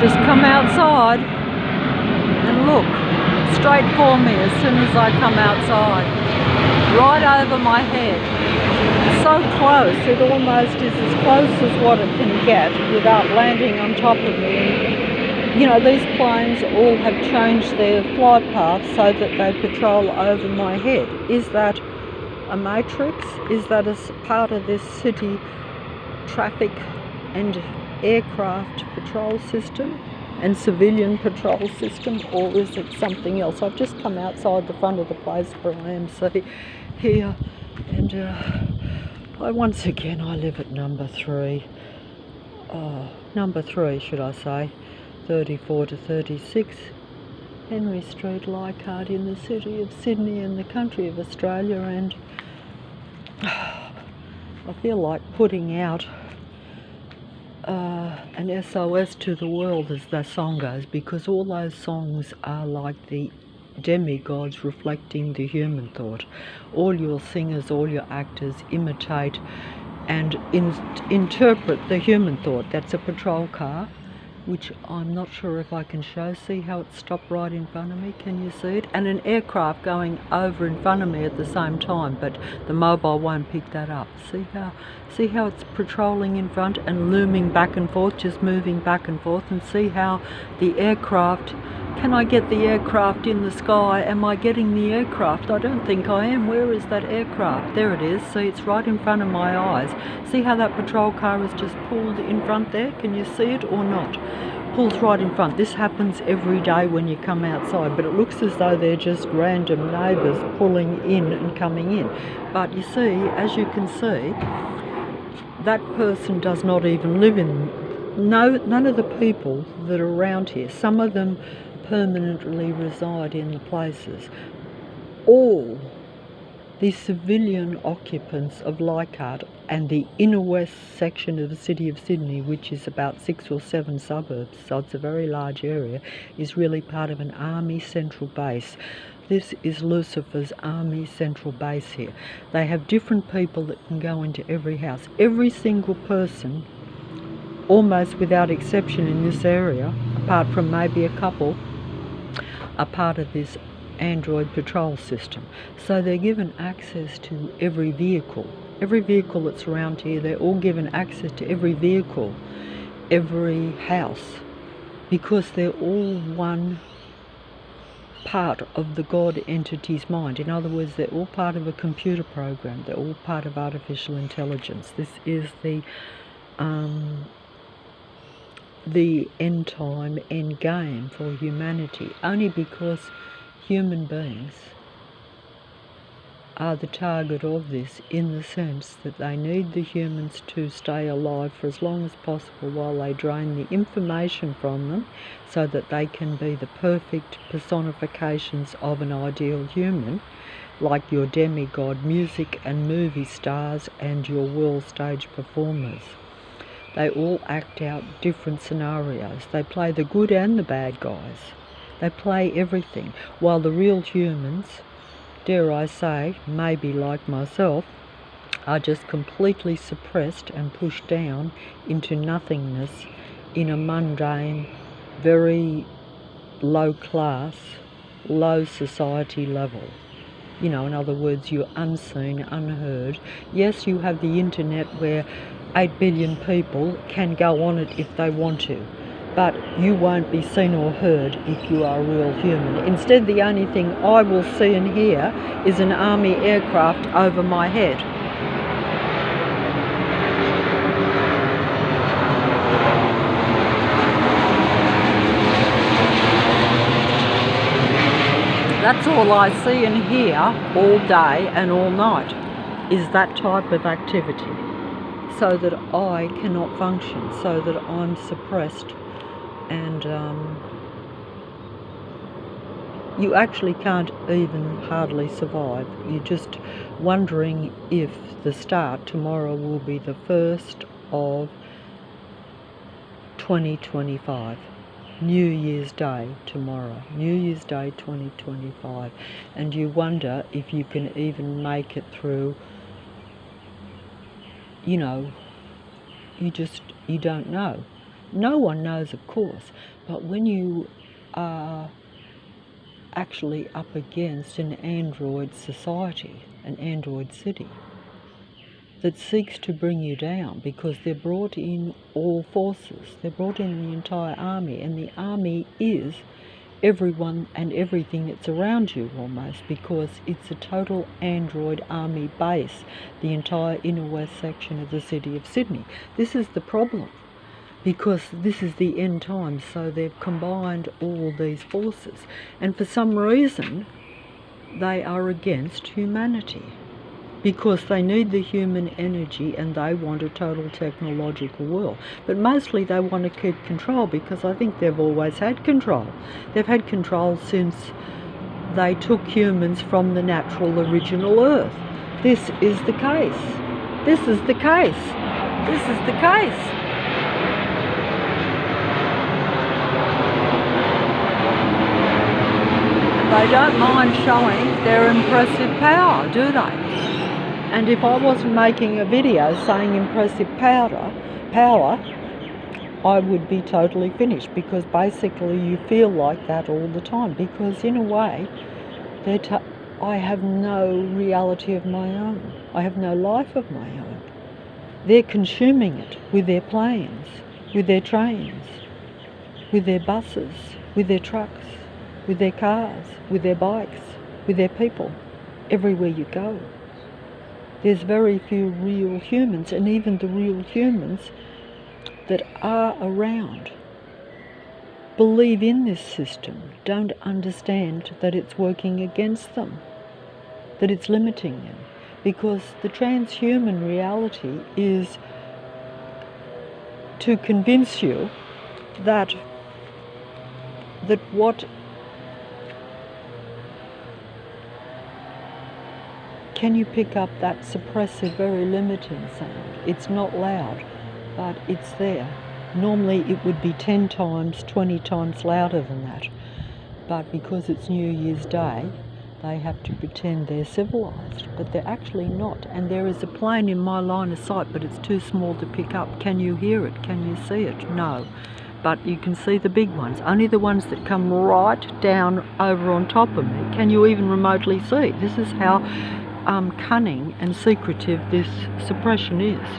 just come outside and look straight for me as soon as I come outside, right over my head. So close, it almost is as close as what it can get without landing on top of me. You know, these planes all have changed their flight path so that they patrol over my head. Is that a matrix? Is that a part of this city traffic and aircraft patrol system and civilian patrol system, or is it something else? I've just come outside the front of the place where I am here, and once again I live at number 3 should I say, 34 to 36 Henry Street, Leichhardt, in the city of Sydney in the country of Australia. And I feel like putting out an SOS to the world, as the song goes, because all those songs are like the demigods reflecting the human thought. All your singers, all your actors imitate and interpret the human thought. That's a patrol car, which I'm not sure if I can show. See how it's stopped right in front of me? Can you see it? And an aircraft going over in front of me at the same time, but the mobile won't pick that up. See how it's patrolling in front and looming back and forth, just moving back and forth, and see how the aircraft, can I get the aircraft in the sky? Am I getting the aircraft? I don't think I am. Where is that aircraft? There it is. See, it's right in front of my eyes. See how that patrol car is just pulled in front there? Can you see it or not? Pulls right in front. This happens every day when you come outside, but it looks as though they're just random neighbours pulling in and coming in. But you see, as you can see, that person does not even live in, none of the people that are around here, some of them permanently reside in the places. All the civilian occupants of Leichhardt and the inner west section of the city of Sydney, which is about 6 or 7 suburbs, so it's a very large area, is really part of an army central base. This is Lucifer's army central base here. They have different people that can go into every house. Every single person, almost without exception in this area, apart from maybe a couple, are part of this Android patrol system. So they're given access to every vehicle. Every vehicle that's around here, they're all given access to every vehicle, every house, because they're all one part of the God entity's mind. In other words, they're all part of a computer program. They're all part of artificial intelligence. This is the end time, end game for humanity, only because human beings are the target of this, in the sense that they need the humans to stay alive for as long as possible while they drain the information from them, so that they can be the perfect personifications of an ideal human, like your demigod music and movie stars and your world stage performers. They all act out different scenarios. They play the good and the bad guys. They play everything, while the real humans, dare I say, maybe like myself, are just completely suppressed and pushed down into nothingness in a mundane, very low class, low society level. You know, in other words, you're unseen, unheard. Yes, you have the internet where 8 billion people can go on it if they want to, but you won't be seen or heard if you are a real human. Instead, the only thing I will see and hear is an army aircraft over my head. That's all I see and hear all day and all night, is that type of activity, so that I cannot function, so that I'm suppressed, and you actually can't even hardly survive. You're just wondering if the start tomorrow will be the 1st of 2025. New Year's Day tomorrow, New Year's Day 2025, and you wonder if you can even make it through. You know, you don't know. No one knows, of course, but when you are actually up against an android society, an android city, that seeks to bring you down, because they're brought in all forces, they're brought in the entire army, and the army is everyone and everything that's around you almost, because it's a total android army base, the entire inner west section of the city of Sydney. This is the problem, because this is the end times, so they've combined all these forces, and for some reason they are against humanity, because they need the human energy and they want a total technological world. But mostly they want to keep control, because I think they've always had control. They've had control since they took humans from the natural original Earth. This is the case. This is the case. This is the case. They don't mind showing their impressive power, do they? And if I wasn't making a video saying impressive power, I would be totally finished, because basically you feel like that all the time, because in a way, I have no reality of my own. I have no life of my own. They're consuming it with their planes, with their trains, with their buses, with their trucks, with their cars, with their bikes, with their people, everywhere you go. There's very few real humans, and even the real humans that are around believe in this system, don't understand that it's working against them, that it's limiting them, because the transhuman reality is to convince you that what can you pick up that suppressive, very limiting sound? It's not loud, but it's there. Normally it would be 10 times, 20 times louder than that. But because it's New Year's Day, they have to pretend they're civilized, but they're actually not. And there is a plane in my line of sight, but it's too small to pick up. Can you hear it? Can you see it? No. But you can see the big ones, only the ones that come right down over on top of me can you even remotely see. This is how cunning and secretive this suppression is.